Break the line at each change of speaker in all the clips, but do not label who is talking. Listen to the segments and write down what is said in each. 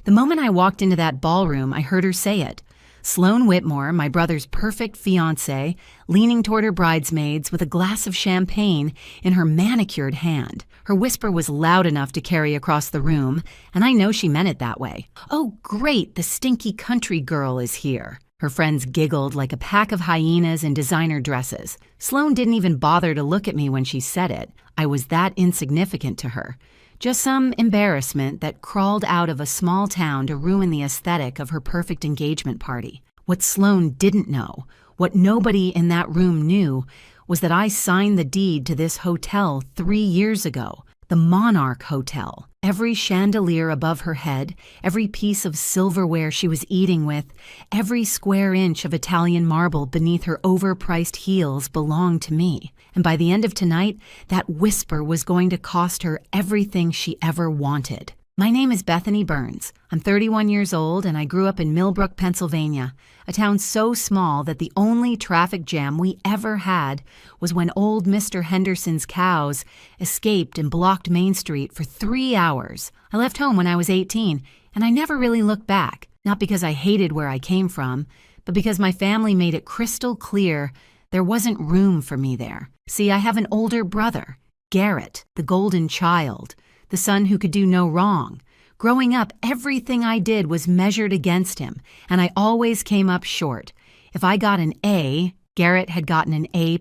The moment I walked into that ballroom, I heard her say it. Sloan Whitmore, my brother's perfect fiancée, leaning toward her bridesmaids with a glass of champagne in her manicured hand. Her whisper was loud enough to carry across the room, and I know she meant it that way. "Oh, great, the stinky country girl is here." Her friends giggled like a pack of hyenas in designer dresses. Sloan didn't even bother to look at me when she said it. I was that insignificant to her. Just some embarrassment that crawled out of a small town to ruin the aesthetic of her perfect engagement party. What Sloan didn't know, what nobody in that room knew, was that I signed the deed to this hotel 3 years ago. The Monarch Hotel. Every chandelier above her head, every piece of silverware she was eating with, every square inch of Italian marble beneath her overpriced heels belonged to me. And by the end of tonight, that whisper was going to cost her everything she ever wanted. My name is Bethany Burns. I'm 31 years old and I grew up in Millbrook, Pennsylvania, a town so small that the only traffic jam we ever had was when old Mr. Henderson's cows escaped and blocked Main Street for 3 hours. I left home when I was 18 and I never really looked back, not because I hated where I came from, but because my family made it crystal clear there wasn't room for me there. See, I have an older brother, Garrett, the golden child, the son who could do no wrong. Growing up, everything I did was measured against him, and I always came up short. If I got an A, Garrett had gotten an A+.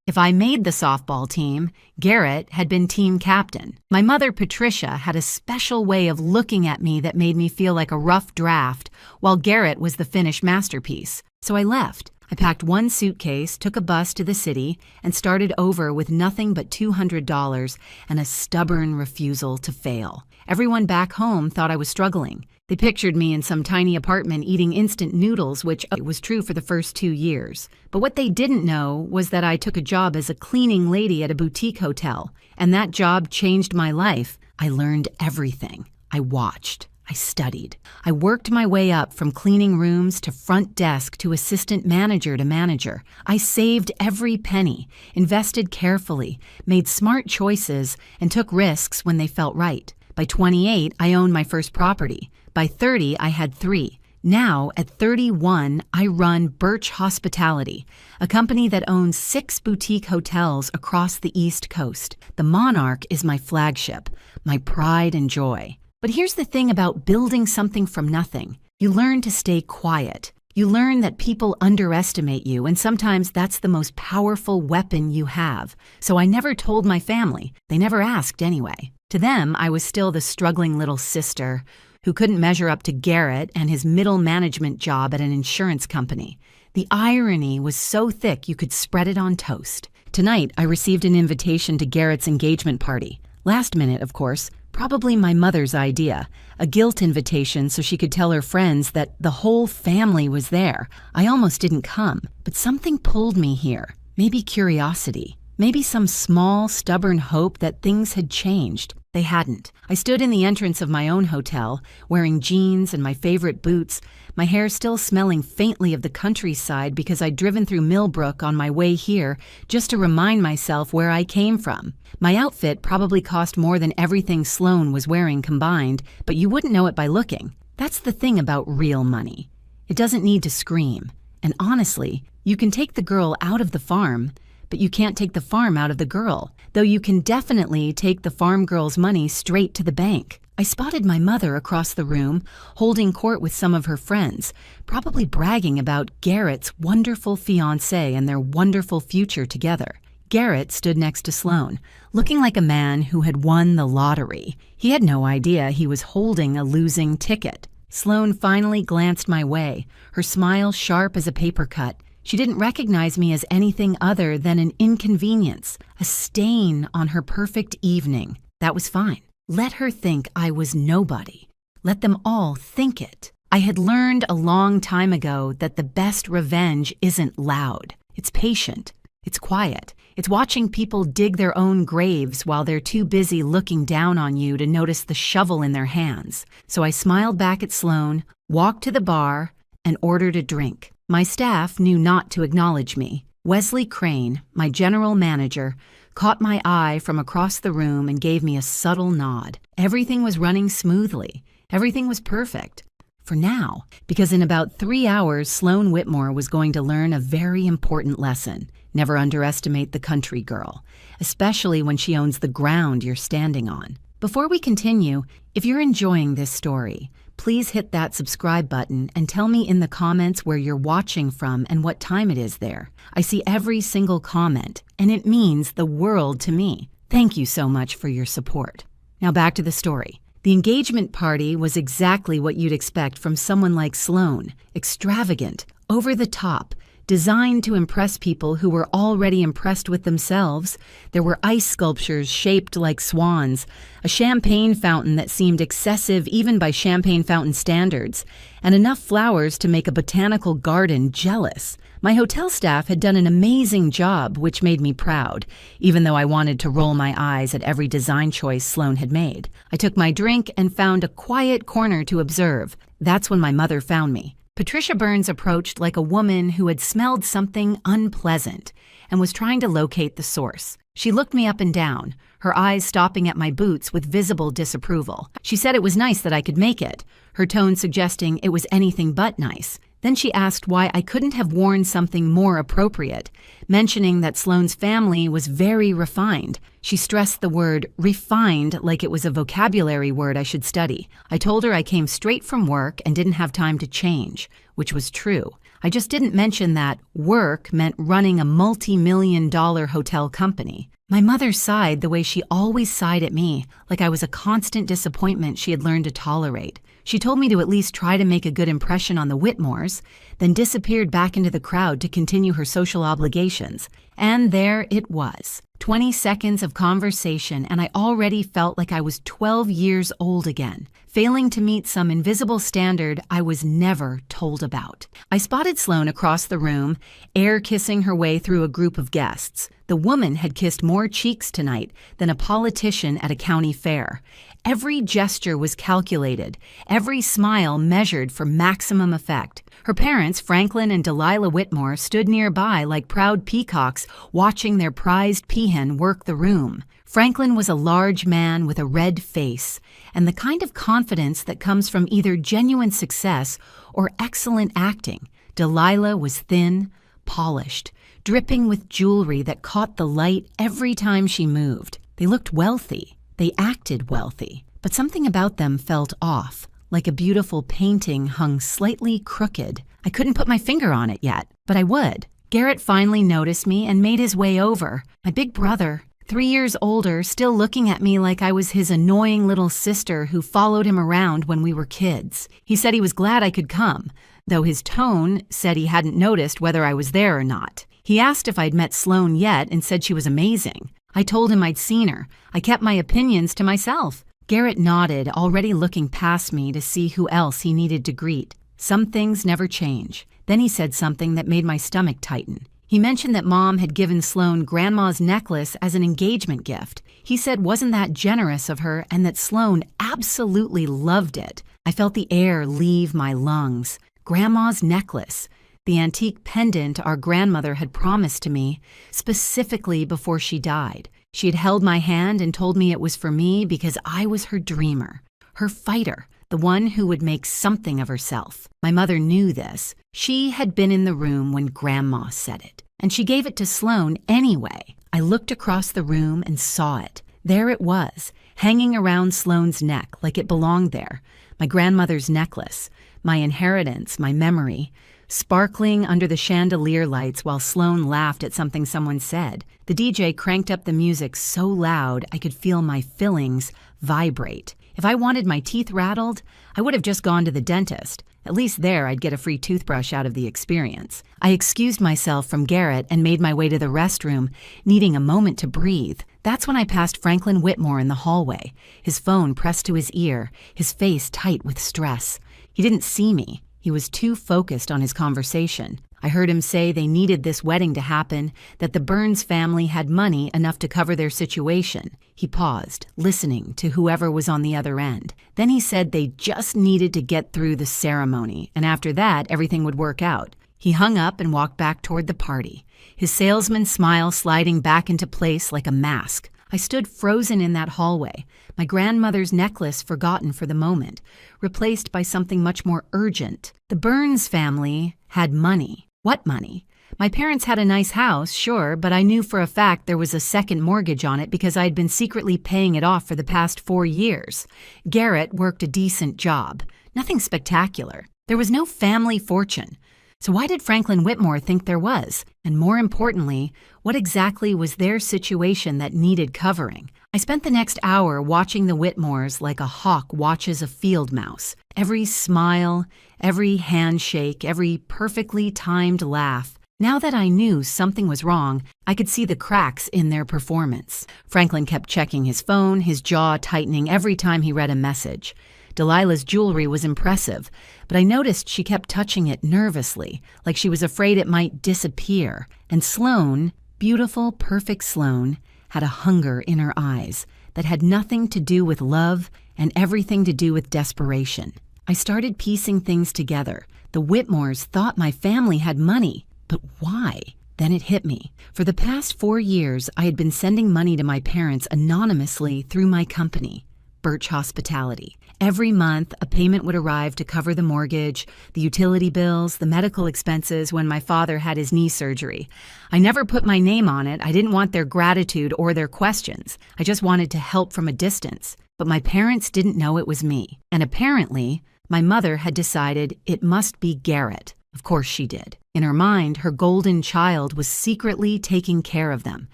If I made the softball team, Garrett had been team captain. My mother, Patricia, had a special way of looking at me that made me feel like a rough draft, while Garrett was the finished masterpiece. So I left. I packed one suitcase, took a bus to the city, and started over with nothing but $200 and a stubborn refusal to fail. Everyone back home thought I was struggling. They pictured me in some tiny apartment eating instant noodles, which was true for the first 2 years. But what they didn't know was that I took a job as a cleaning lady at a boutique hotel, and that job changed my life. I learned everything. I watched. I studied. I worked my way up from cleaning rooms to front desk to assistant manager to manager. I saved every penny, invested carefully, made smart choices, and took risks when they felt right. By 28, I owned my first property. By 30, I had 3. Now, at 31, I run Birch Hospitality, a company that owns 6 boutique hotels across the East Coast. The Monarch is my flagship, my pride and joy. But here's the thing about building something from nothing. You learn to stay quiet. You learn that people underestimate you, and sometimes that's the most powerful weapon you have. So I never told my family. They never asked anyway. To them, I was still the struggling little sister who couldn't measure up to Garrett and his middle management job at an insurance company. The irony was so thick you could spread it on toast. Tonight, I received an invitation to Garrett's engagement party. Last minute, of course. Probably my mother's idea, a guilt invitation so she could tell her friends that the whole family was there. I almost didn't come, but something pulled me here. Maybe curiosity, maybe some small, stubborn hope that things had changed. They hadn't. I stood in the entrance of my own hotel, wearing jeans and my favorite boots, my hair still smelling faintly of the countryside because I'd driven through Millbrook on my way here just to remind myself where I came from. My outfit probably cost more than everything Sloan was wearing combined, but you wouldn't know it by looking. That's the thing about real money. It doesn't need to scream. And honestly, you can take the girl out of the farm, but you can't take the farm out of the girl, though you can definitely take the farm girl's money straight to the bank. I spotted my mother across the room, holding court with some of her friends, probably bragging about Garrett's wonderful fiancé and their wonderful future together. Garrett stood next to Sloan, looking like a man who had won the lottery. He had no idea he was holding a losing ticket. Sloan finally glanced my way, her smile sharp as a paper cut. She didn't recognize me as anything other than an inconvenience, a stain on her perfect evening. That was fine. Let her think I was nobody. Let them all think it. I had learned a long time ago that the best revenge isn't loud. It's patient. It's quiet. It's watching people dig their own graves while they're too busy looking down on you to notice the shovel in their hands. So I smiled back at Sloan, walked to the bar, and ordered a drink. My staff knew not to acknowledge me. Wesley Crane, my general manager, caught my eye from across the room and gave me a subtle nod. Everything was running smoothly. Everything was perfect. For now, because in about 3 hours, Sloan Whitmore was going to learn a very important lesson. Never underestimate the country girl, especially when she owns the ground you're standing on. Before we continue, if you're enjoying this story, please hit that subscribe button and tell me in the comments where you're watching from and what time it is there. I see every single comment, and it means the world to me. Thank you so much for your support. Now back to the story. The engagement party was exactly what you'd expect from someone like Sloan. Extravagant, over the top, designed to impress people who were already impressed with themselves. There were ice sculptures shaped like swans, a champagne fountain that seemed excessive even by champagne fountain standards, and enough flowers to make a botanical garden jealous. My hotel staff had done an amazing job, which made me proud, even though I wanted to roll my eyes at every design choice Sloan had made. I took my drink and found a quiet corner to observe. That's when my mother found me. Patricia Burns approached like a woman who had smelled something unpleasant and was trying to locate the source. She looked me up and down, her eyes stopping at my boots with visible disapproval. She said it was nice that I could make it, her tone suggesting it was anything but nice. Then she asked why I couldn't have worn something more appropriate, mentioning that Sloan's family was very refined. She stressed the word refined like it was a vocabulary word I should study. I told her I came straight from work and didn't have time to change, which was true. I just didn't mention that work meant running a multi-million-dollar hotel company. My mother sighed the way she always sighed at me, like I was a constant disappointment she had learned to tolerate. She told me to at least try to make a good impression on the Whitmores, then disappeared back into the crowd to continue her social obligations. And there it was. 20 seconds of conversation, and I already felt like I was 12 years old again, failing to meet some invisible standard I was never told about. I spotted Sloan across the room, air kissing her way through a group of guests. The woman had kissed more cheeks tonight than a politician at a county fair. Every gesture was calculated, every smile measured for maximum effect. Her parents, Franklin and Delilah Whitmore, stood nearby like proud peacocks watching their prized peahen work the room. Franklin was a large man with a red face, and the kind of confidence that comes from either genuine success or excellent acting. Delilah was thin, polished, dripping with jewelry that caught the light every time she moved. They looked wealthy. They acted wealthy, but something about them felt off, like a beautiful painting hung slightly crooked. I couldn't put my finger on it yet, but I would. Garrett finally noticed me and made his way over. My big brother, 3 years older, still looking at me like I was his annoying little sister who followed him around when we were kids. He said he was glad I could come, though his tone said he hadn't noticed whether I was there or not. He asked if I'd met Sloan yet and said she was amazing. I told him I'd seen her. I kept my opinions to myself. Garrett nodded, already looking past me to see who else he needed to greet. Some things never change. Then he said something that made my stomach tighten. He mentioned that Mom had given Sloan Grandma's necklace as an engagement gift. He said wasn't that generous of her and that Sloan absolutely loved it. I felt the air leave my lungs. Grandma's necklace. The antique pendant our grandmother had promised to me, specifically before she died. She had held my hand and told me it was for me because I was her dreamer, her fighter, the one who would make something of herself. My mother knew this. She had been in the room when Grandma said it, and she gave it to Sloan anyway. I looked across the room and saw it. There it was, hanging around Sloan's neck like it belonged there. My grandmother's necklace, my inheritance, my memory, sparkling under the chandelier lights while Sloan laughed at something someone said. The DJ cranked up the music so loud I could feel my fillings vibrate. If I wanted my teeth rattled, I would have just gone to the dentist. At least there I'd get a free toothbrush out of the experience. I excused myself from Garrett and made my way to the restroom, needing a moment to breathe. That's when I passed Franklin Whitmore in the hallway, his phone pressed to his ear, his face tight with stress. He didn't see me. He was too focused on his conversation. I heard him say they needed this wedding to happen, that the Burns family had money enough to cover their situation. He paused, listening to whoever was on the other end. Then he said they just needed to get through the ceremony, and after that, everything would work out. He hung up and walked back toward the party, his salesman smile sliding back into place like a mask. I stood frozen in that hallway, my grandmother's necklace forgotten for the moment, replaced by something much more urgent. The Burns family had money. What money? My parents had a nice house, sure, but I knew for a fact there was a second mortgage on it because I had been secretly paying it off for the past 4 years. Garrett worked a decent job. Nothing spectacular. There was no family fortune. So why did Franklin Whitmore think there was? And more importantly, what exactly was their situation that needed covering? I spent the next hour watching the Whitmores like a hawk watches a field mouse. Every smile, every handshake, every perfectly timed laugh. Now that I knew something was wrong, I could see the cracks in their performance. Franklin kept checking his phone, his jaw tightening every time he read a message. Delilah's jewelry was impressive, but I noticed she kept touching it nervously, like she was afraid it might disappear. And Sloan, beautiful, perfect Sloan, had a hunger in her eyes that had nothing to do with love and everything to do with desperation. I started piecing things together. The Whitmores thought my family had money. But why? Then it hit me. For the past 4 years, I had been sending money to my parents anonymously through my company, Birch Hospitality. Every month, a payment would arrive to cover the mortgage, the utility bills, the medical expenses when my father had his knee surgery. I never put my name on it. I didn't want their gratitude or their questions. I just wanted to help from a distance. But my parents didn't know it was me. And apparently, my mother had decided it must be Garrett. Of course she did. In her mind, her golden child was secretly taking care of them,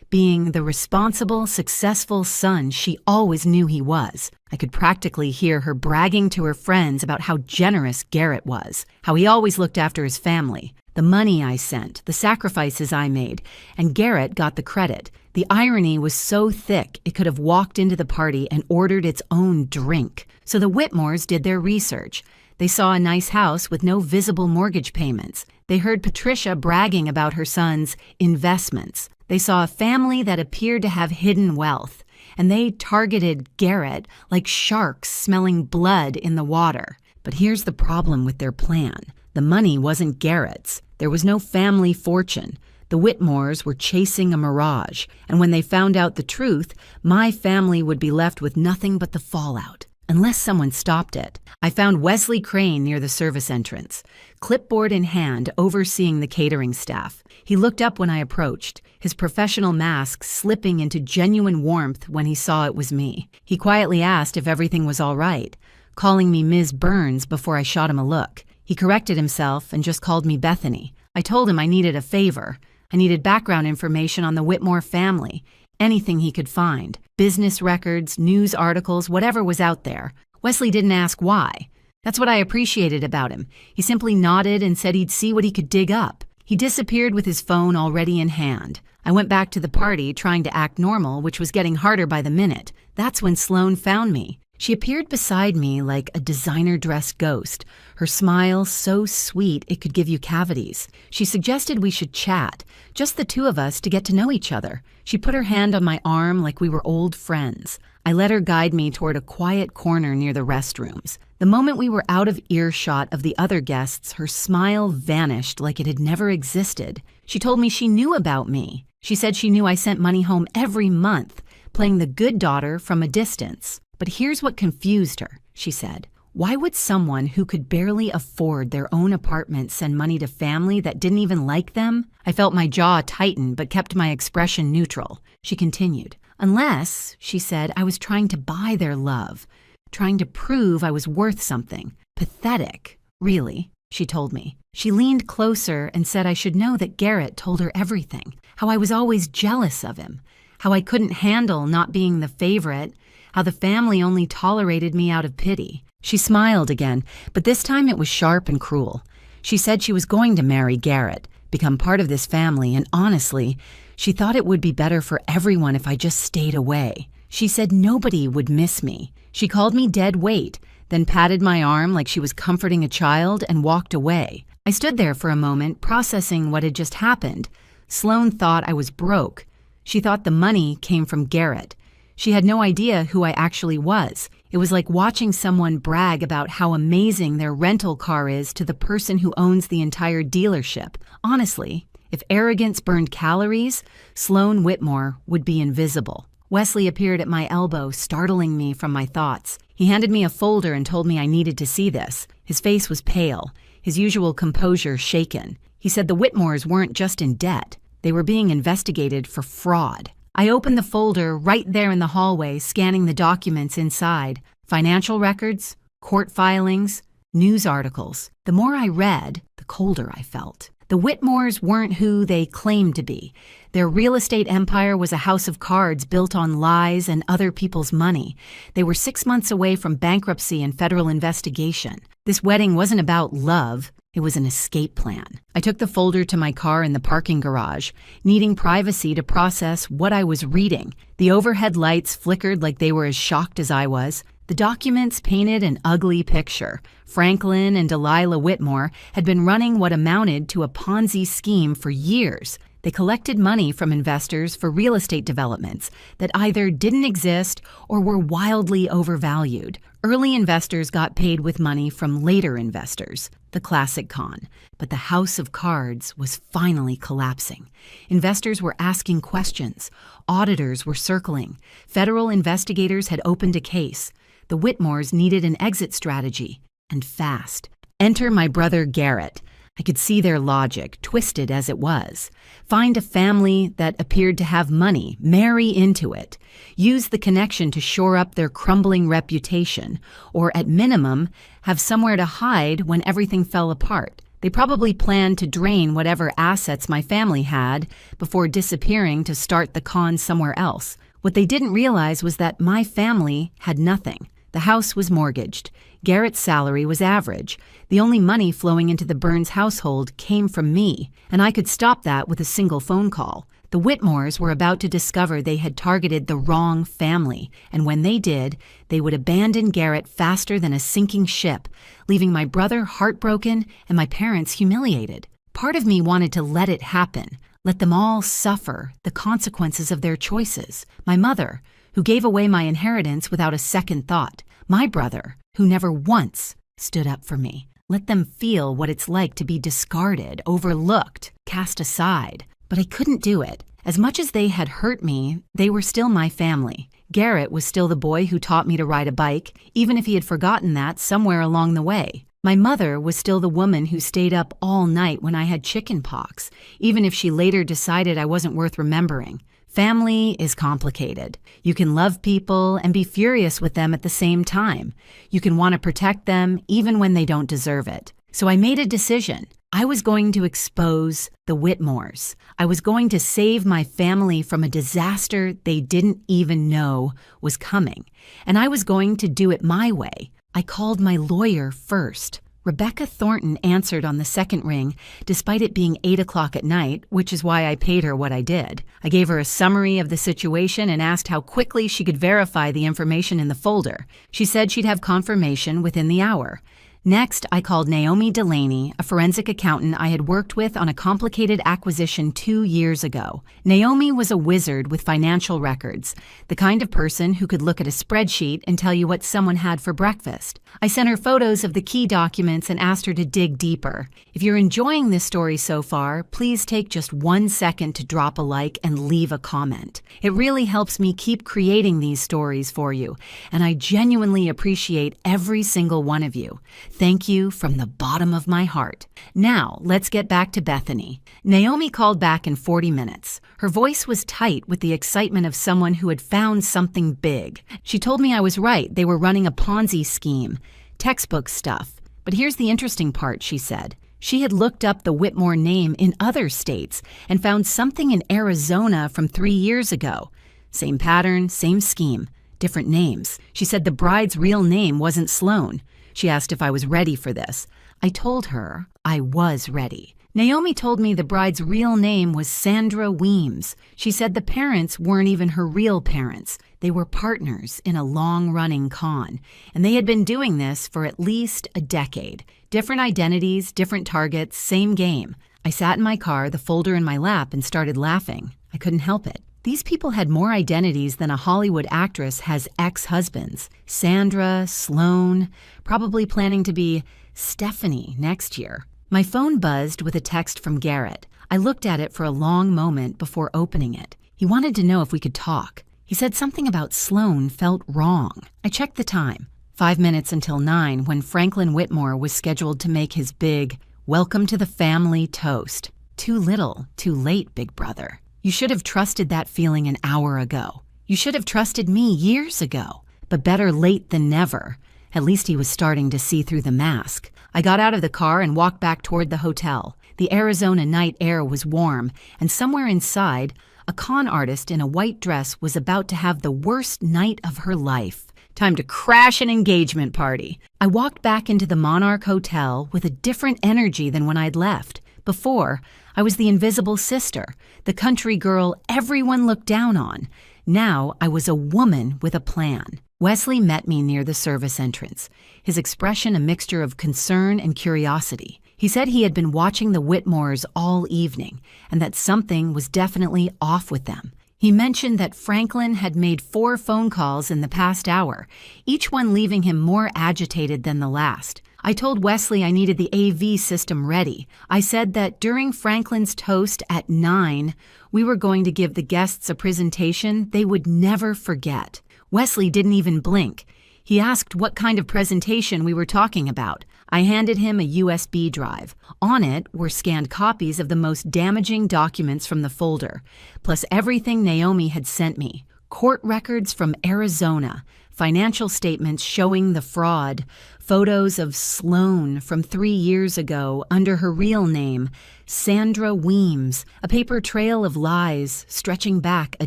being the responsible, successful son she always knew he was. I could practically hear her bragging to her friends about how generous Garrett was, how he always looked after his family, the money I sent, the sacrifices I made, and Garrett got the credit. The irony was so thick it could have walked into the party and ordered its own drink. So the Whitmores did their research. They saw a nice house with no visible mortgage payments. They heard Patricia bragging about her son's investments. They saw a family that appeared to have hidden wealth. And they targeted Garrett like sharks smelling blood in the water. But here's the problem with their plan. The money wasn't Garrett's. There was no family fortune. The Whitmores were chasing a mirage. And when they found out the truth, my family would be left with nothing but the fallout. Unless someone stopped it. I found Wesley Crane near the service entrance, clipboard in hand, overseeing the catering staff. He looked up when I approached, his professional mask slipping into genuine warmth when he saw it was me. He quietly asked if everything was all right, calling me Ms. Burns before I shot him a look. He corrected himself and just called me Bethany. I told him I needed a favor. I needed background information on the Whitmore family. Anything he could find. Business records, news articles, whatever was out there. Wesley didn't ask why. That's what I appreciated about him. He simply nodded and said he'd see what he could dig up. He disappeared with his phone already in hand. I went back to the party, trying to act normal, which was getting harder by the minute. That's when Sloan found me. She appeared beside me like a designer-dressed ghost, her smile so sweet it could give you cavities. She suggested we should chat, just the two of us to get to know each other. She put her hand on my arm like we were old friends. I let her guide me toward a quiet corner near the restrooms. The moment we were out of earshot of the other guests, her smile vanished like it had never existed. She told me she knew about me. She said she knew I sent money home every month, playing the good daughter from a distance. But here's what confused her, she said. Why would someone who could barely afford their own apartment send money to family that didn't even like them? I felt my jaw tighten but kept my expression neutral. She continued. Unless, she said, I was trying to buy their love, trying to prove I was worth something. Pathetic, really, she told me. She leaned closer and said I should know that Garrett told her everything, how I was always jealous of him, how I couldn't handle not being the favorite, how the family only tolerated me out of pity. She smiled again, but this time it was sharp and cruel. She said she was going to marry Garrett, become part of this family, and honestly, she thought it would be better for everyone if I just stayed away. She said nobody would miss me. She called me dead weight, then patted my arm like she was comforting a child and walked away. I stood there for a moment, processing what had just happened. Sloan thought I was broke. She thought the money came from Garrett. She had no idea who I actually was. It was like watching someone brag about how amazing their rental car is to the person who owns the entire dealership. Honestly, if arrogance burned calories, Sloan Whitmore would be invisible. Wesley appeared at my elbow, startling me from my thoughts. He handed me a folder and told me I needed to see this. His face was pale, his usual composure shaken. He said the Whitmores weren't just in debt. They were being investigated for fraud. I opened the folder right there in the hallway, scanning the documents inside. Financial records, court filings, news articles. The more I read, the colder I felt. The Whitmores weren't who they claimed to be. Their real estate empire was a house of cards built on lies and other people's money. They were 6 months away from bankruptcy and federal investigation. This wedding wasn't about love. It was an escape plan. I took the folder to my car in the parking garage, needing privacy to process what I was reading. The overhead lights flickered like they were as shocked as I was. The documents painted an ugly picture. Franklin and Delilah Whitmore had been running what amounted to a Ponzi scheme for years. They collected money from investors for real estate developments that either didn't exist or were wildly overvalued. Early investors got paid with money from later investors, the classic con. But the house of cards was finally collapsing. Investors were asking questions. Auditors were circling. Federal investigators had opened a case. The Whitmores needed an exit strategy, and fast. Enter my brother Garrett. I could see their logic, twisted as it was. Find a family that appeared to have money, marry into it. Use the connection to shore up their crumbling reputation, or at minimum, have somewhere to hide when everything fell apart. They probably planned to drain whatever assets my family had before disappearing to start the con somewhere else. What they didn't realize was that my family had nothing. The house was mortgaged. Garrett's salary was average. The only money flowing into the Burns household came from me, and I could stop that with a single phone call. The Whitmores were about to discover they had targeted the wrong family, and when they did, they would abandon Garrett faster than a sinking ship, leaving my brother heartbroken and my parents humiliated. Part of me wanted to let it happen, let them all suffer the consequences of their choices. My mother, who gave away my inheritance without a second thought. My brother, who never once stood up for me. Let them feel what it's like to be discarded, overlooked, cast aside. But I couldn't do it. As much as they had hurt me, they were still my family. Garrett was still the boy who taught me to ride a bike, even if he had forgotten that somewhere along the way. My mother was still the woman who stayed up all night when I had chicken pox, even if she later decided I wasn't worth remembering. Family is complicated. You can love people and be furious with them at the same time. You can want to protect them even when they don't deserve it. So I made a decision. I was going to expose the Whitmores. I was going to save my family from a disaster they didn't even know was coming. And I was going to do it my way. I called my lawyer first. Rebecca Thornton answered on the second ring, despite it being 8 o'clock at night, which is why I paid her what I did. I gave her a summary of the situation and asked how quickly she could verify the information in the folder. She said she'd have confirmation within the hour. Next, I called Naomi Delaney, a forensic accountant I had worked with on a complicated acquisition 2 years ago. Naomi was a wizard with financial records, the kind of person who could look at a spreadsheet and tell you what someone had for breakfast. I sent her photos of the key documents and asked her to dig deeper. If you're enjoying this story so far, please take just 1 second to drop a like and leave a comment. It really helps me keep creating these stories for you, and I genuinely appreciate every single one of you. Thank you from the bottom of my heart. Now, let's get back to Bethany. Naomi called back in 40 minutes. Her voice was tight with the excitement of someone who had found something big. She told me I was right. They were running a Ponzi scheme. Textbook stuff. But here's the interesting part, she said. She had looked up the Whitmore name in other states and found something in Arizona from 3 years ago. Same pattern, same scheme, different names. She said the bride's real name wasn't Sloan. She asked if I was ready for this. I told her I was ready. Naomi told me the bride's real name was Sandra Weems. She said the parents weren't even her real parents. They were partners in a long-running con, and they had been doing this for at least a decade. Different identities, different targets, same game. I sat in my car, the folder in my lap, and started laughing. I couldn't help it. These people had more identities than a Hollywood actress has ex-husbands. Sandra, Sloan, probably planning to be Stephanie next year. My phone buzzed with a text from Garrett. I looked at it for a long moment before opening it. He wanted to know if we could talk. He said something about Sloan felt wrong. I checked the time. 5 minutes until 9 when Franklin Whitmore was scheduled to make his big welcome to the family toast. Too little, too late, big brother. You should have trusted that feeling an hour ago. You should have trusted me years ago. But better late than never. At least he was starting to see through the mask. I got out of the car and walked back toward the hotel. The Arizona night air was warm, and somewhere inside, a con artist in a white dress was about to have the worst night of her life. Time to crash an engagement party. I walked back into the Monarch Hotel with a different energy than when I'd left. Before, I was the invisible sister, the country girl everyone looked down on. Now I was a woman with a plan. Wesley met me near the service entrance, his expression a mixture of concern and curiosity. He said he had been watching the Whitmores all evening and that something was definitely off with them. He mentioned that Franklin had made 4 phone calls in the past hour, each one leaving him more agitated than the last. I told Wesley I needed the AV system ready. I said that during Franklin's toast at 9, we were going to give the guests a presentation they would never forget. Wesley didn't even blink. He asked what kind of presentation we were talking about. I handed him a USB drive. On it were scanned copies of the most damaging documents from the folder, plus everything Naomi had sent me. Court records from Arizona, financial statements showing the fraud, photos of Sloan from 3 years ago under her real name, Sandra Weems, a paper trail of lies stretching back a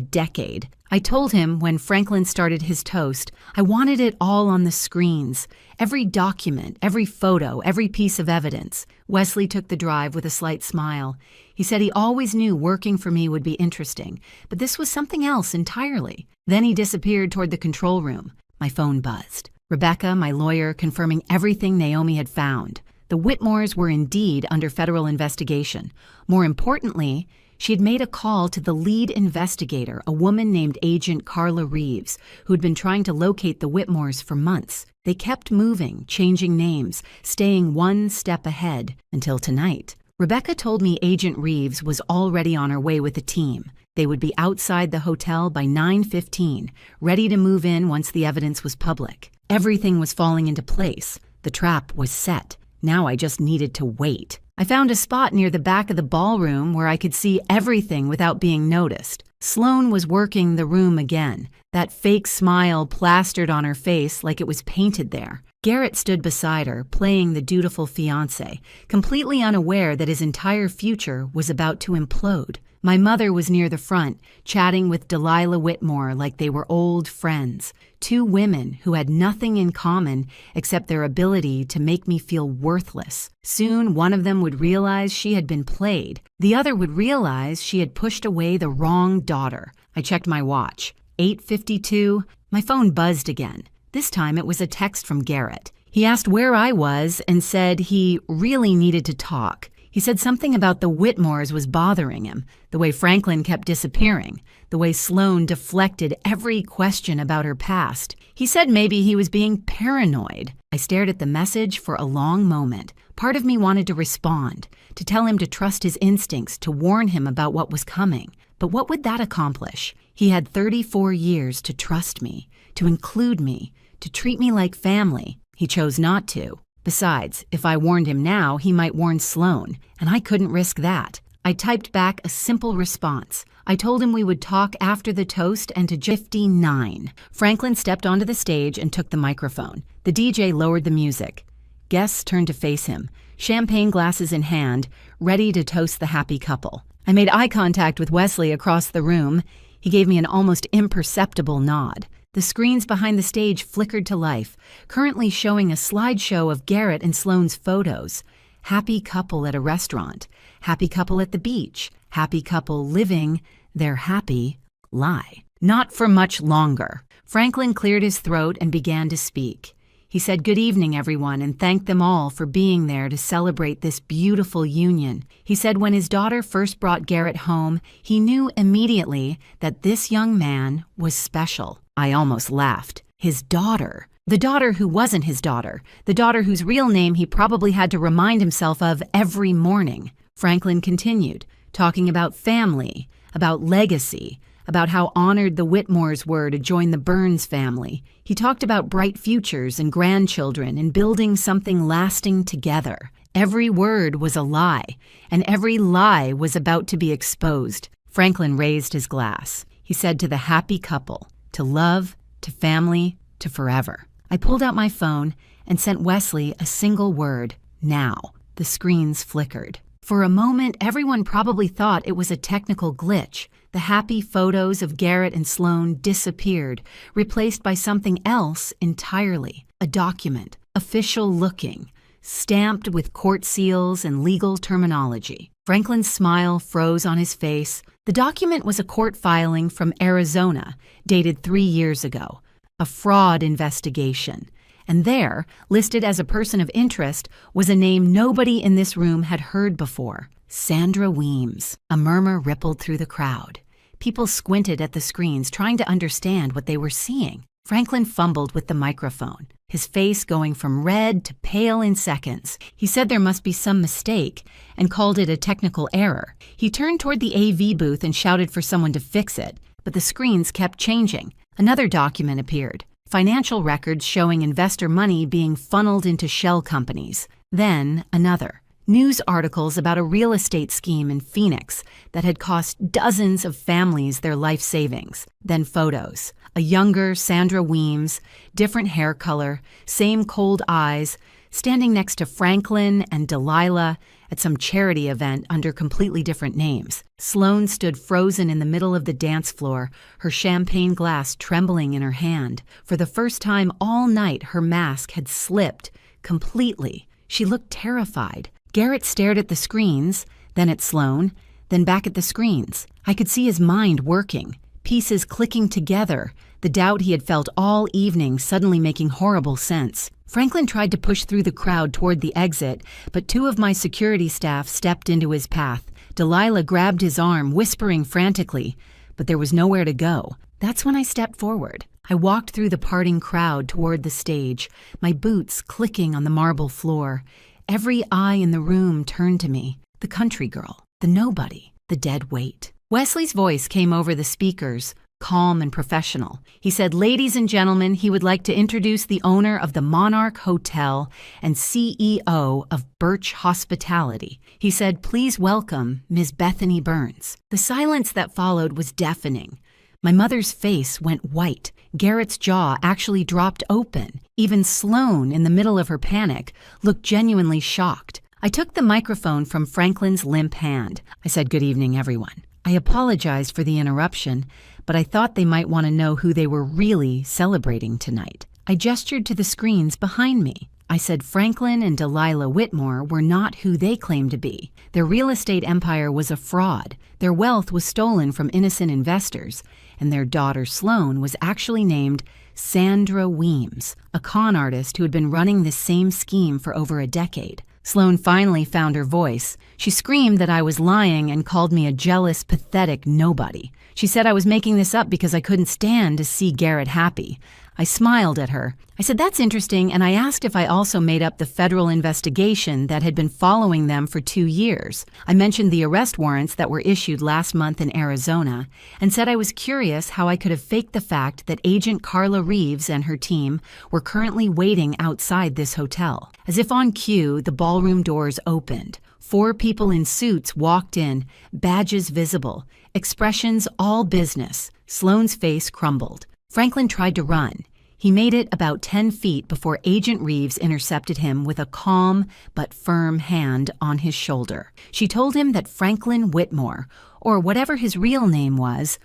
decade. I told him when Franklin started his toast, I wanted it all on the screens, every document, every photo, every piece of evidence. Wesley took the drive with a slight smile. He said he always knew working for me would be interesting, but this was something else entirely. Then he disappeared toward the control room. My phone buzzed. Rebecca, my lawyer, confirming everything Naomi had found. The Whitmores were indeed under federal investigation. More importantly, she had made a call to the lead investigator, a woman named Agent Carla Reeves, who had been trying to locate the Whitmores for months. They kept moving, changing names, staying one step ahead, until tonight. Rebecca told me Agent Reeves was already on her way with a team. They would be outside the hotel by 9:15, ready to move in once the evidence was public. Everything was falling into place. The trap was set. Now I just needed to wait. I found a spot near the back of the ballroom where I could see everything without being noticed. Sloan was working the room again, that fake smile plastered on her face like it was painted there. Garrett stood beside her, playing the dutiful fiancé, completely unaware that his entire future was about to implode. My mother was near the front, chatting with Delilah Whitmore like they were old friends. 2 women who had nothing in common except their ability to make me feel worthless. Soon, one of them would realize she had been played. The other would realize she had pushed away the wrong daughter. I checked my watch. 8:52. My phone buzzed again. This time it was a text from Garrett. He asked where I was and said he really needed to talk. He said something about the Whitmores was bothering him, the way Franklin kept disappearing, the way Sloan deflected every question about her past. He said maybe he was being paranoid. I stared at the message for a long moment. Part of me wanted to respond, to tell him to trust his instincts, to warn him about what was coming. But what would that accomplish? He had 34 years to trust me, to include me, to treat me like family. He chose not to. Besides, if I warned him now, he might warn Sloan, and I couldn't risk that. I typed back a simple response. I told him we would talk after the toast and to 59. Franklin stepped onto the stage and took the microphone. The DJ lowered the music. Guests turned to face him, champagne glasses in hand, ready to toast the happy couple. I made eye contact with Wesley across the room. He gave me an almost imperceptible nod. The screens behind the stage flickered to life, currently showing a slideshow of Garrett and Sloan's photos. Happy couple at a restaurant, happy couple at the beach, happy couple living their happy lie. Not for much longer. Franklin cleared his throat and began to speak. He said good evening, everyone, and thanked them all for being there to celebrate this beautiful union. He said when his daughter first brought Garrett home, he knew immediately that this young man was special. I almost laughed. His daughter. The daughter who wasn't his daughter. The daughter whose real name he probably had to remind himself of every morning. Franklin continued, talking about family, about legacy, about how honored the Whitmores were to join the Burns family. He talked about bright futures and grandchildren and building something lasting together. Every word was a lie, and every lie was about to be exposed. Franklin raised his glass. He said to the happy couple, to love, to family, to forever. I pulled out my phone and sent Wesley a single word, now. The screens flickered. For a moment, everyone probably thought it was a technical glitch. The happy photos of Garrett and Sloan disappeared, replaced by something else entirely. A document, official looking, stamped with court seals and legal terminology. Franklin's smile froze on his face. The document was a court filing from Arizona, dated 3 years ago. A fraud investigation. And there, listed as a person of interest, was a name nobody in this room had heard before. Sandra Weems. A murmur rippled through the crowd. People squinted at the screens, trying to understand what they were seeing. Franklin fumbled with the microphone, his face going from red to pale in seconds. He said there must be some mistake and called it a technical error. He turned toward the AV booth and shouted for someone to fix it, but the screens kept changing. Another document appeared. Financial records showing investor money being funneled into shell companies. Then another. News articles about a real estate scheme in Phoenix that had cost dozens of families their life savings. Then photos. A younger Sandra Weems, different hair color, same cold eyes, standing next to Franklin and Delilah at some charity event under completely different names. Sloan stood frozen in the middle of the dance floor, her champagne glass trembling in her hand. For the first time all night, her mask had slipped completely. She looked terrified. Garrett stared at the screens, then at Sloan, then back at the screens. I could see his mind working, pieces clicking together, the doubt he had felt all evening suddenly making horrible sense. Franklin tried to push through the crowd toward the exit, but 2 of my security staff stepped into his path. Delilah grabbed his arm, whispering frantically, but there was nowhere to go. That's when I stepped forward. I walked through the parting crowd toward the stage, my boots clicking on the marble floor. Every eye in the room turned to me. The country girl, the nobody, the dead weight. Wesley's voice came over the speakers, calm and professional. He said, "Ladies and gentlemen, he would like to introduce the owner of the Monarch Hotel and CEO of Birch Hospitality." He said, "Please welcome Ms. Bethany Burns." The silence that followed was deafening. My mother's face went white. Garrett's jaw actually dropped open. Even Sloan, in the middle of her panic, looked genuinely shocked. I took the microphone from Franklin's limp hand. I said, "Good evening, everyone." I apologized for the interruption, but I thought they might want to know who they were really celebrating tonight. I gestured to the screens behind me. I said Franklin and Delilah Whitmore were not who they claimed to be. Their real estate empire was a fraud. Their wealth was stolen from innocent investors, and their daughter Sloan was actually named Sandra Weems, a con artist who had been running this same scheme for over a decade. Sloan finally found her voice. She screamed that I was lying and called me a jealous, pathetic nobody. She said I was making this up because I couldn't stand to see Garrett happy. I smiled at her. I said, "That's interesting," and I asked if I also made up the federal investigation that had been following them for 2 years. I mentioned the arrest warrants that were issued last month in Arizona and said I was curious how I could have faked the fact that Agent Carla Reeves and her team were currently waiting outside this hotel. As if on cue, the ballroom doors opened. 4 people in suits walked in, badges visible, expressions all business. Sloan's face crumbled. Franklin tried to run. He made it about 10 feet before Agent Reeves intercepted him with a calm but firm hand on his shoulder. She told him that Franklin Whitmore, or whatever his real name was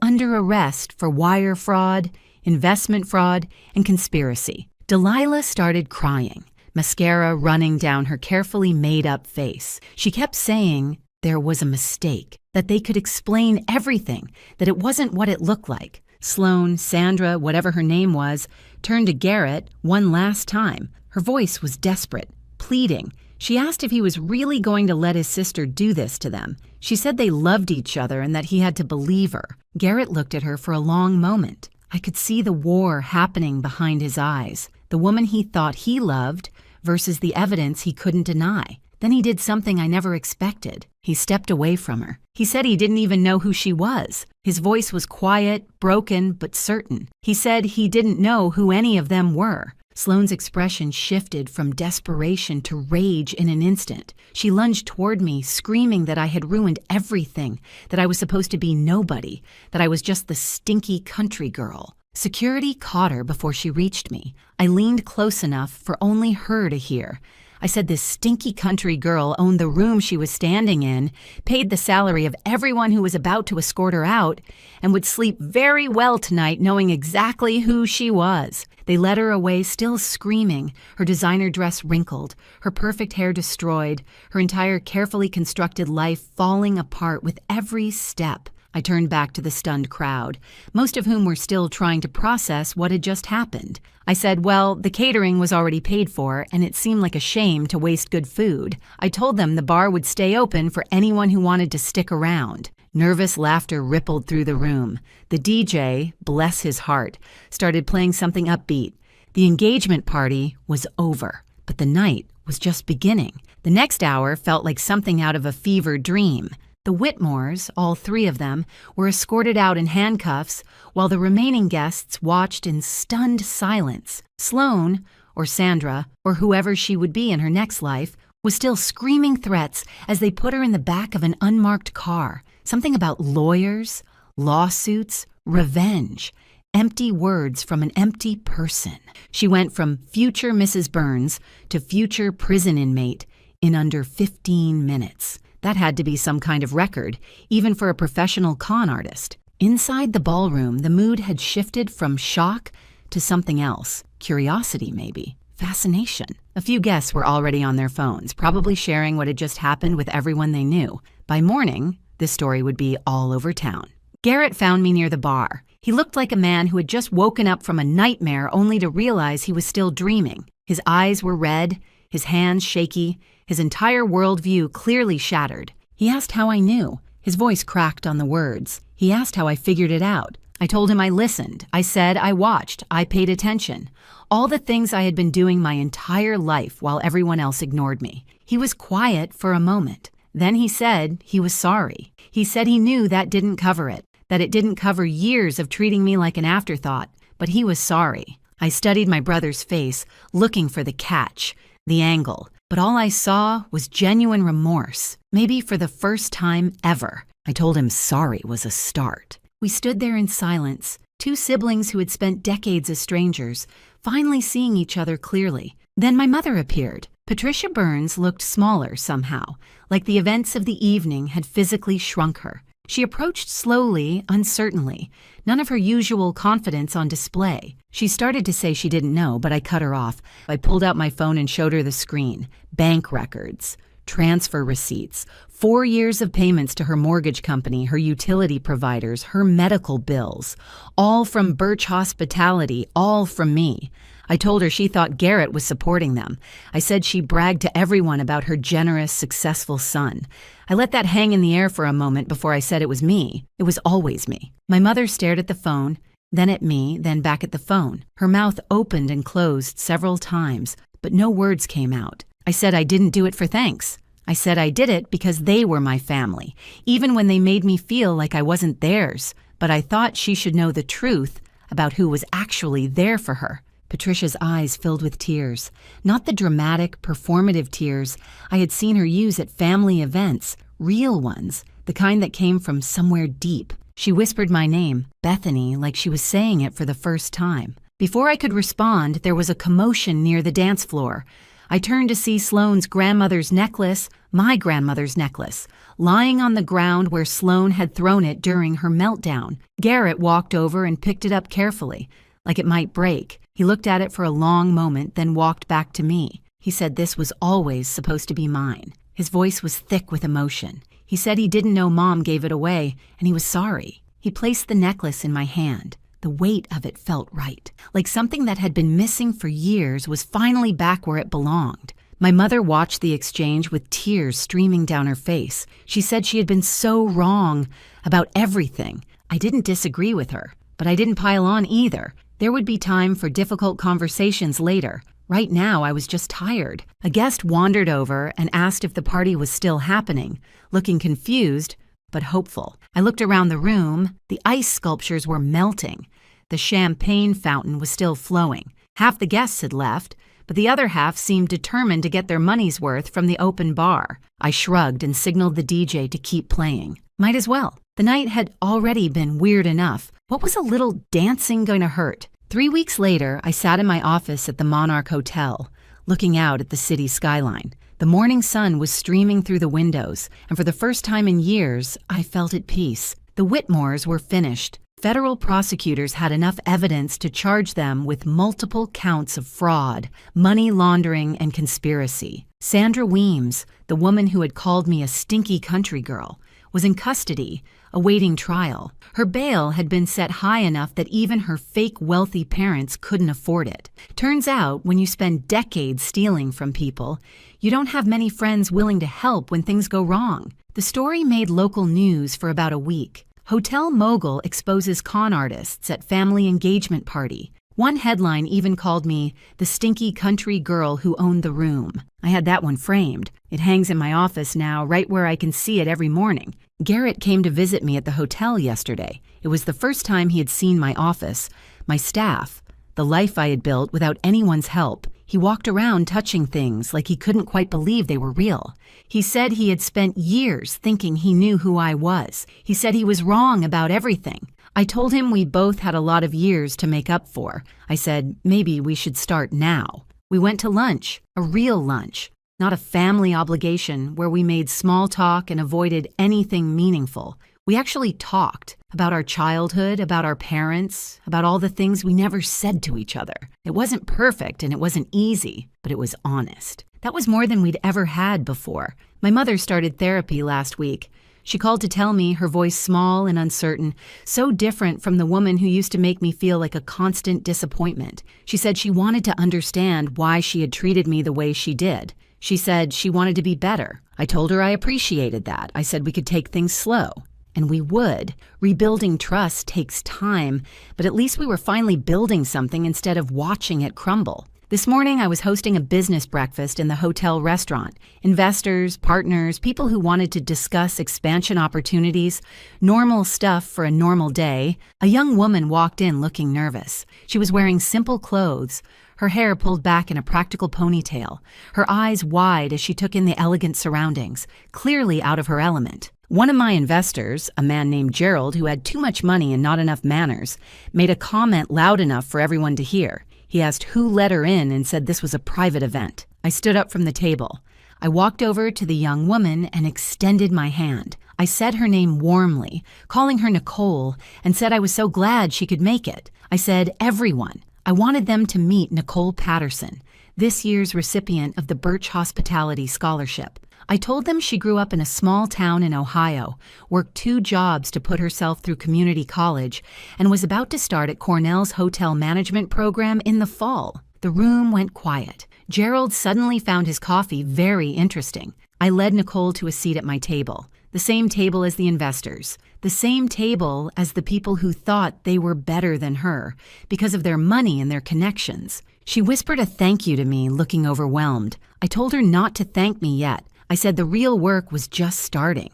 under arrest for wire fraud, investment fraud, and conspiracy. Delilah started crying, mascara running down her carefully made-up face. She kept saying there was a mistake, that they could explain everything, that it wasn't what it looked like. Sloan, Sandra, whatever her name was, turned to Garrett one last time. Her voice was desperate, pleading. She asked if he was really going to let his sister do this to them. She said they loved each other and that he had to believe her. Garrett looked at her for a long moment. I could see the war happening behind his eyes. The woman he thought he loved versus the evidence he couldn't deny. Then he did something I never expected. He stepped away from her. He said he didn't even know who she was. His voice was quiet, broken, but certain. He said he didn't know who any of them were. Sloane's expression shifted from desperation to rage in an instant. She lunged toward me, screaming that I had ruined everything, that I was supposed to be nobody, that I was just the stinky country girl. Security caught her before she reached me. I leaned close enough for only her to hear. I said this stinky country girl owned the room she was standing in, paid the salary of everyone who was about to escort her out, and would sleep very well tonight knowing exactly who she was. They led her away still screaming, her designer dress wrinkled, her perfect hair destroyed, her entire carefully constructed life falling apart with every step. I turned back to the stunned crowd, most of whom were still trying to process what had just happened. I said, well, the catering was already paid for, and it seemed like a shame to waste good food. I told them the bar would stay open for anyone who wanted to stick around. Nervous laughter rippled through the room. The DJ, bless his heart, started playing something upbeat. The engagement party was over, but the night was just beginning. The next hour felt like something out of a fever dream. The Whitmores, all three of them, were escorted out in handcuffs, while the remaining guests watched in stunned silence. Sloane, or Sandra, or whoever she would be in her next life, was still screaming threats as they put her in the back of an unmarked car. Something about lawyers, lawsuits, revenge. Empty words from an empty person. She went from future Mrs. Burns to future prison inmate in under 15 minutes. That had to be some kind of record, even for a professional con artist. Inside the ballroom, the mood had shifted from shock to something else. Curiosity, maybe. Fascination. A few guests were already on their phones, probably sharing what had just happened with everyone they knew. By morning, this story would be all over town. Garrett found me near the bar. He looked like a man who had just woken up from a nightmare only to realize he was still dreaming. His eyes were red, his hands shaky, his entire worldview clearly shattered. He asked how I knew. His voice cracked on the words. He asked how I figured it out. I told him I listened. I said I watched. I paid attention. All the things I had been doing my entire life while everyone else ignored me. He was quiet for a moment. Then he said he was sorry. He said he knew that didn't cover it, that it didn't cover years of treating me like an afterthought, but he was sorry. I studied my brother's face, looking for the catch, the angle. But all I saw was genuine remorse, maybe for the first time ever. I told him sorry was a start. We stood there in silence, two siblings who had spent decades as strangers, finally seeing each other clearly. Then my mother appeared. Patricia Burns looked smaller somehow, like the events of the evening had physically shrunk her. She approached slowly, uncertainly, none of her usual confidence on display. She started to say she didn't know, but I cut her off. I pulled out my phone and showed her the screen. Bank records, transfer receipts, 4 years of payments to her mortgage company, her utility providers, her medical bills. All from Birch Hospitality, all from me. I told her she thought Garrett was supporting them. I said she bragged to everyone about her generous, successful son. I let that hang in the air for a moment before I said it was me. It was always me. My mother stared at the phone, then at me, then back at the phone. Her mouth opened and closed several times, but no words came out. I said I didn't do it for thanks. I said I did it because they were my family, even when they made me feel like I wasn't theirs. But I thought she should know the truth about who was actually there for her. Patricia's eyes filled with tears, not the dramatic, performative tears I had seen her use at family events, real ones, the kind that came from somewhere deep. She whispered my name, Bethany, like she was saying it for the first time. Before I could respond, there was a commotion near the dance floor. I turned to see Sloane's grandmother's necklace, my grandmother's necklace, lying on the ground where Sloane had thrown it during her meltdown. Garrett walked over and picked it up carefully, like it might break. He looked at it for a long moment, then walked back to me. He said this was always supposed to be mine. His voice was thick with emotion. He said he didn't know Mom gave it away, and he was sorry. He placed the necklace in my hand. The weight of it felt right, like something that had been missing for years was finally back where it belonged. My mother watched the exchange with tears streaming down her face. She said she had been so wrong about everything. I didn't disagree with her, but I didn't pile on either. There would be time for difficult conversations later, Right now, I was just tired. A guest wandered over and asked if the party was still happening, looking confused but hopeful. I looked around the room. The ice sculptures were melting. The champagne fountain was still flowing. Half the guests had left, but the other half seemed determined to get their money's worth from the open bar. I shrugged and signaled the DJ to keep playing. Might as well. The night had already been weird enough. What was a little dancing going to hurt? 3 weeks later, I sat in my office at the Monarch Hotel, looking out at the city skyline. The morning sun was streaming through the windows, and for the first time in years, I felt at peace. The Whitmores were finished. Federal prosecutors had enough evidence to charge them with multiple counts of fraud, money laundering, and conspiracy. Sandra Weems, the woman who had called me a stinky country girl, was in custody, awaiting trial. Her bail had been set high enough that even her fake wealthy parents couldn't afford it. Turns out, when you spend decades stealing from people, you don't have many friends willing to help when things go wrong. The story made local news for about a week. Hotel mogul exposes con artists at family engagement party. One headline even called me the stinky country girl who owned the room. I had that one framed. It hangs in my office now, right where I can see it every morning. Garrett came to visit me at the hotel yesterday. It was the first time he had seen my office, my staff, the life I had built without anyone's help. He walked around touching things like he couldn't quite believe they were real. He said he had spent years thinking he knew who I was. He said he was wrong about everything. I told him we both had a lot of years to make up for. I said, maybe we should start now. We went to lunch, a real lunch, not a family obligation where we made small talk and avoided anything meaningful. We actually talked about our childhood, about our parents, about all the things we never said to each other. It wasn't perfect and it wasn't easy, but it was honest. That was more than we'd ever had before. My mother started therapy last week. She called to tell me, her voice small and uncertain, so different from the woman who used to make me feel like a constant disappointment. She said she wanted to understand why she had treated me the way she did. She said she wanted to be better. I told her I appreciated that. I said we could take things slow. And we would. Rebuilding trust takes time, but at least we were finally building something instead of watching it crumble. This morning, I was hosting a business breakfast in the hotel restaurant. Investors, partners, people who wanted to discuss expansion opportunities, normal stuff for a normal day. A young woman walked in looking nervous. She was wearing simple clothes, her hair pulled back in a practical ponytail, her eyes wide as she took in the elegant surroundings, clearly out of her element. One of my investors, a man named Gerald who had too much money and not enough manners, made a comment loud enough for everyone to hear. He asked who let her in and said this was a private event. I stood up from the table. I walked over to the young woman and extended my hand. I said her name warmly, calling her Nicole, and said I was so glad she could make it. I said everyone. I wanted them to meet Nicole Patterson, this year's recipient of the Birch Hospitality Scholarship. I told them she grew up in a small town in Ohio, worked 2 jobs to put herself through community college, and was about to start at Cornell's hotel management program in the fall. The room went quiet. Gerald suddenly found his coffee very interesting. I led Nicole to a seat at my table, the same table as the investors, the same table as the people who thought they were better than her because of their money and their connections. She whispered a thank you to me, looking overwhelmed. I told her not to thank me yet. I said the real work was just starting,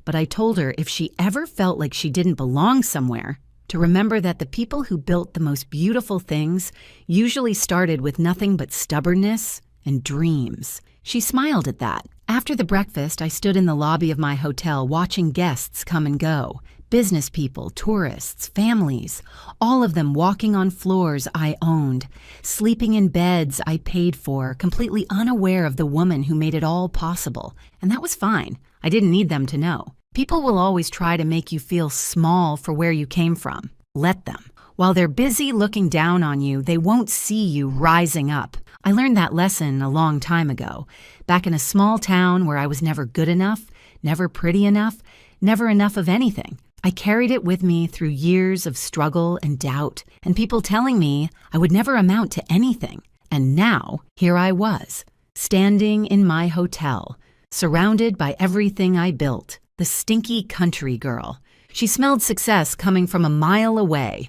but I told her if she ever felt like she didn't belong somewhere, to remember that the people who built the most beautiful things usually started with nothing but stubbornness and dreams. She smiled at that. After the breakfast, I stood in the lobby of my hotel watching guests come and go. Business people, tourists, families, all of them walking on floors I owned, sleeping in beds I paid for, completely unaware of the woman who made it all possible. And that was fine. I didn't need them to know. People will always try to make you feel small for where you came from. Let them. While they're busy looking down on you, they won't see you rising up. I learned that lesson a long time ago, back in a small town where I was never good enough, never pretty enough, never enough of anything. I carried it with me through years of struggle and doubt, and people telling me I would never amount to anything. And now, here I was, standing in my hotel, surrounded by everything I built, the stinky country girl. She smelled success coming from a mile away.